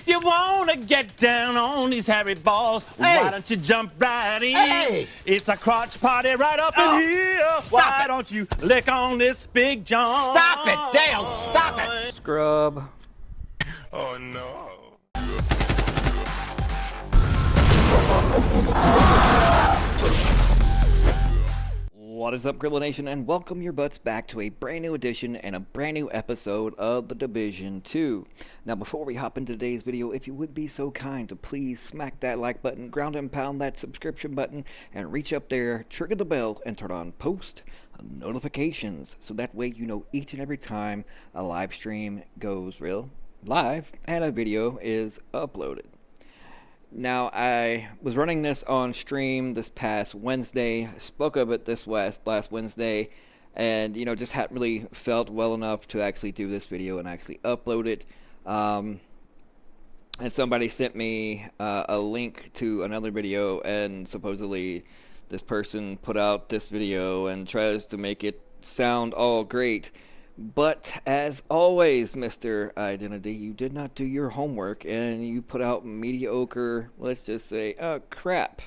If you wanna get down on these hairy balls, why don't you jump right in? It's a crotch party right up in here. Why don't you lick on this big John? Stop it, Dale! Stop it! Scrub. Oh no. What is up, Grilla Nation, and welcome your butts back to a brand new edition and a brand new episode of The Division 2. Now, before we hop into today's video, if you would be so kind to please smack that like button, ground and pound that subscription button, and reach up there, trigger the bell, and turn on post notifications, so that way you know each and every time a live stream goes live and a video is uploaded. Now, I was running this on stream this past Wednesday, spoke of it this last Wednesday, and, you know, just hadn't really felt well enough to actually do this video and actually upload it. And somebody sent me a link to another video, and supposedly this person put out this video and tries to make it sound all great. But as always, Mr. Identity, you did not do your homework, and you put out mediocre, let's just say, crap.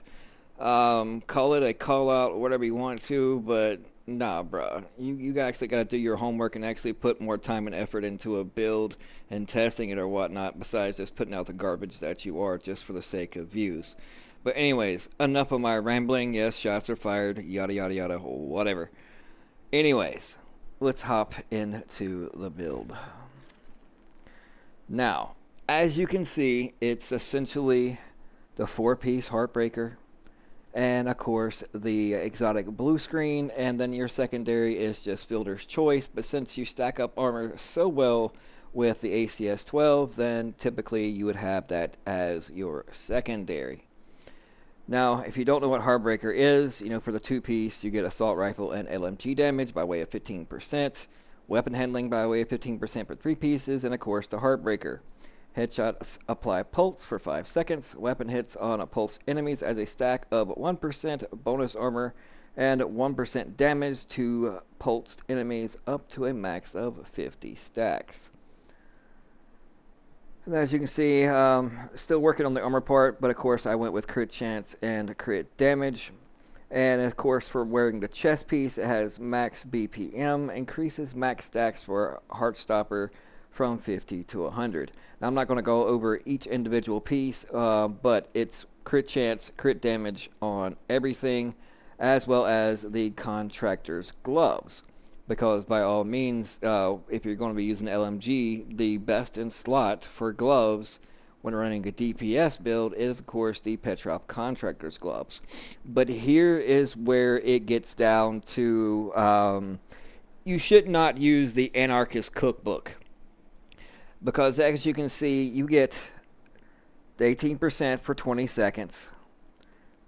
Call it a call out or whatever you want to, but nah, bruh. You actually got to do your homework and actually put more time and effort into a build and testing it or whatnot, besides just putting out the garbage that you are just for the sake of views. But anyways, enough of my rambling. Yes, shots are fired, yada yada yada, whatever. Anyways, let's hop into the build. Now, as you can see, it's essentially the 4-piece Heartbreaker, and of course the exotic blue screen, and then your secondary is just Fielder's Choice. But since you stack up armor so well with the ACS-12, then typically you would have that as your secondary. Now, if you don't know what Heartbreaker is, you know, for the 2-piece, you get assault rifle and LMG damage by way of 15%, weapon handling by way of 15% for 3 pieces, and of course the Heartbreaker. Headshots apply pulse for 5 seconds, weapon hits on pulse enemies as a stack of 1% bonus armor, and 1% damage to pulsed enemies up to a max of 50 stacks. And as you can see, still working on the armor part, but of course I went with crit chance and crit damage. And of course for wearing the chest piece, it has max BPM, increases max stacks for Heartstopper from 50 to 100. Now I'm not going to go over each individual piece, but it's crit chance, crit damage on everything, as well as the contractor's gloves. Because by all means, if you're going to be using LMG, the best in slot for gloves when running a DPS build is, of course, the Petrov Contractor's gloves. But here is where it gets down to, you should not use the Anarchist Cookbook. Because as you can see, you get the 18% for 20 seconds,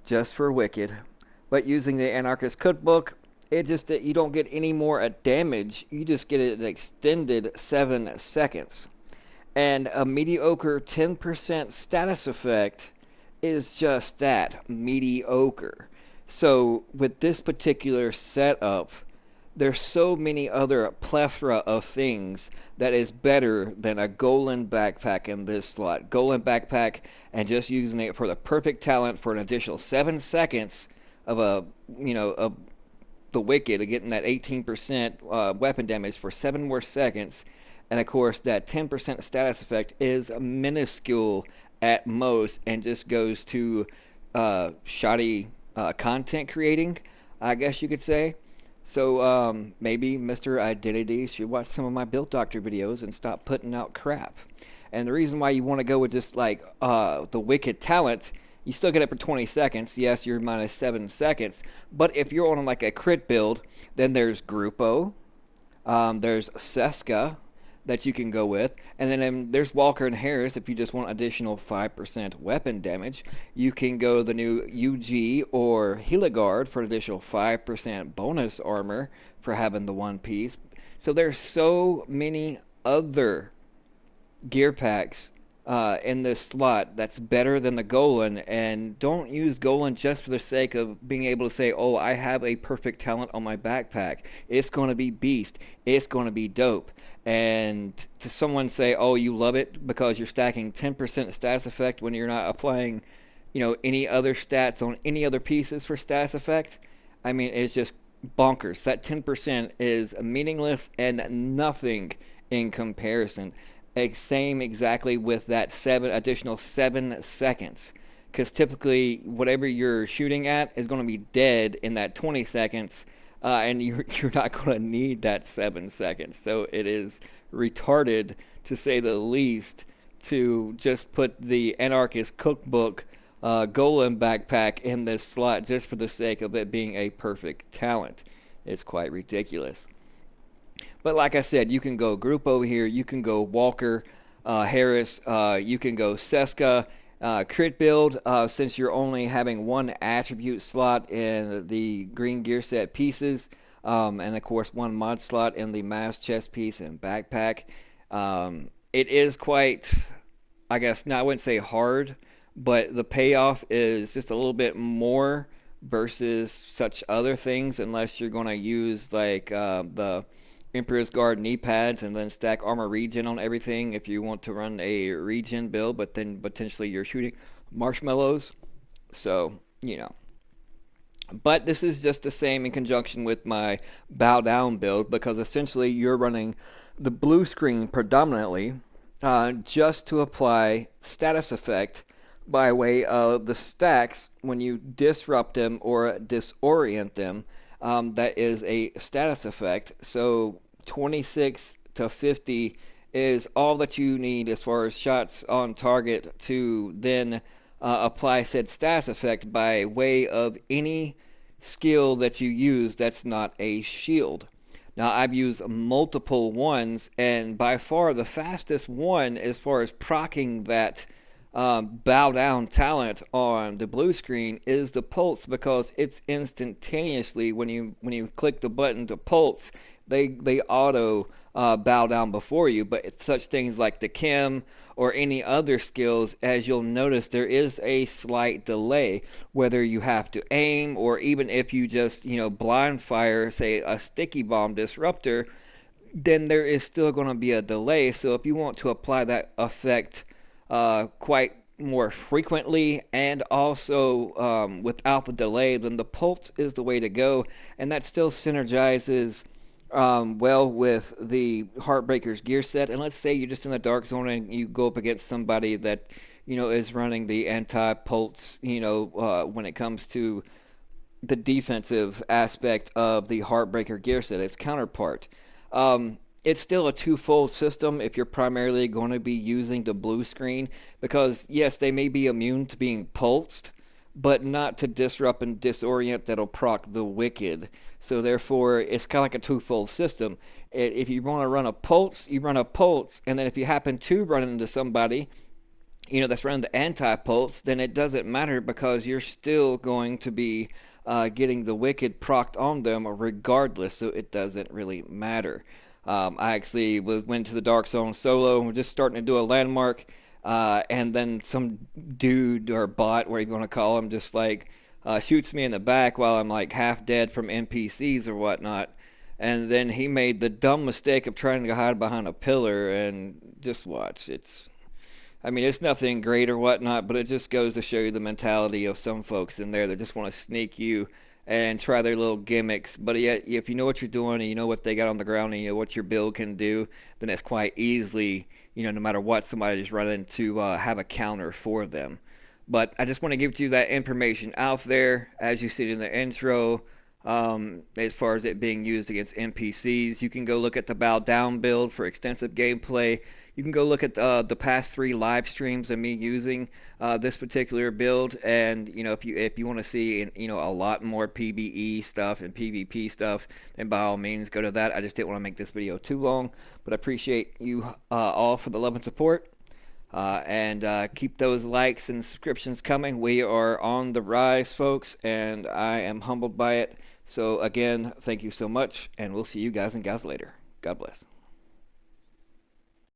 just for Wicked. But using the Anarchist Cookbook, it just, you don't get any more damage, you just get an extended 7 seconds. And a mediocre 10% status effect is just that, mediocre. So with this particular setup, there's so many other plethora of things that is better than a Golan backpack in this slot. Golan backpack, and just using it for the perfect talent for an additional 7 seconds of the Wicked, getting that 18% weapon damage for 7 more seconds, and of course that 10% status effect is minuscule at most, and just goes to shoddy content creating, I guess you could say. So maybe Mr. Identity should watch some of my Build Doctor videos and stop putting out crap. And the reason why you want to go with just like the Wicked talent, you still get it for 20 seconds. Yes, you're minus 7 seconds. But if you're on like a crit build, then there's Grupo, there's Seska that you can go with, and then there's Walker and Harris if you just want additional 5% weapon damage. You can go the new UG or Hildegard for an additional 5% bonus armor for having the 1 piece. So there's so many other gear packs in this slot that's better than the Golan, and don't use Golan just for the sake of being able to say, oh, I have a perfect talent on my backpack. It's going to be beast. It's going to be dope. And to someone say, oh, you love it because you're stacking 10% stats effect when you're not applying, any other stats on any other pieces for stats effect, I mean, it's just bonkers. That 10% is meaningless and nothing in comparison. Same exactly with that additional 7 seconds. Because typically, whatever you're shooting at is going to be dead in that 20 seconds, and you're not going to need that 7 seconds. So it is retarded, to say the least, to just put the Anarchist Cookbook Golem backpack in this slot just for the sake of it being a perfect talent. It's quite ridiculous. But like I said, you can go group over here. You can go Walker, Harris. You can go Seska. Crit build, since you're only having one attribute slot in the green gear set pieces, and of course one mod slot in the mass chest piece and backpack. It is quite, I guess, no, I wouldn't say hard, but the payoff is just a little bit more versus such other things, unless you're going to use like the Emperor's Guard knee pads and then stack armor regen on everything if you want to run a regen build, but then potentially you're shooting marshmallows. So, But this is just the same in conjunction with my bow down build, because essentially you're running the blue screen predominantly just to apply status effect by way of the stacks when you disrupt them or disorient them. That is a status effect. So 26 to 50 is all that you need as far as shots on target to then apply said status effect by way of any skill that you use that's not a shield. Now, I've used multiple ones, and by far the fastest one as far as proccing that bow down talent on the blue screen is the pulse, because it's instantaneously when you click the button to pulse, they auto bow down before you. But it's such things like the chem or any other skills, as you'll notice, there is a slight delay, whether you have to aim or even if you just blind fire, say, a sticky bomb disruptor, then there is still going to be a delay. So if you want to apply that effect quite more frequently and also without the delay, then the pulse is the way to go, and that still synergizes well with the Heartbreaker's gear set. And let's say you're just in the dark zone and you go up against somebody that is running the anti-pulse, when it comes to the defensive aspect of the Heartbreaker gear set, its counterpart. It's still a twofold system if you're primarily going to be using the blue screen, because yes, they may be immune to being pulsed, but not to disrupt and disorient that'll proc the wicked. So therefore, it's kind of like a twofold system. If you want to run a pulse, you run a pulse, and then if you happen to run into somebody that's running the anti-pulse, then it doesn't matter, because you're still going to be getting the wicked procced on them regardless, so it doesn't really matter. I actually went to the Dark Zone solo, and we're just starting to do a landmark, and then some dude or bot, whatever you want to call him, just like shoots me in the back while I'm like half dead from NPCs or whatnot. And then he made the dumb mistake of trying to hide behind a pillar, and just watch. It's nothing great or whatnot, but it just goes to show you the mentality of some folks in there that just want to sneak you and try their little gimmicks. But yet, if you know what you're doing and you know what they got on the ground and you know what your build can do, then it's quite easily, no matter what, somebody's running to have a counter for them. But I just want to give you that information out there, as you see in the intro. As far as it being used against NPCs, you can go look at the bow down build for extensive gameplay. You can go look at the past 3 live streams of me using this particular build, and if you want to see a lot more PvE stuff and PvP stuff, then by all means go to that. I just didn't want to make this video too long, but I appreciate you all for the love and support, and keep those likes and subscriptions coming. We are on the rise, folks, and I am humbled by it. So again, thank you so much, and we'll see you guys and gals later. God bless.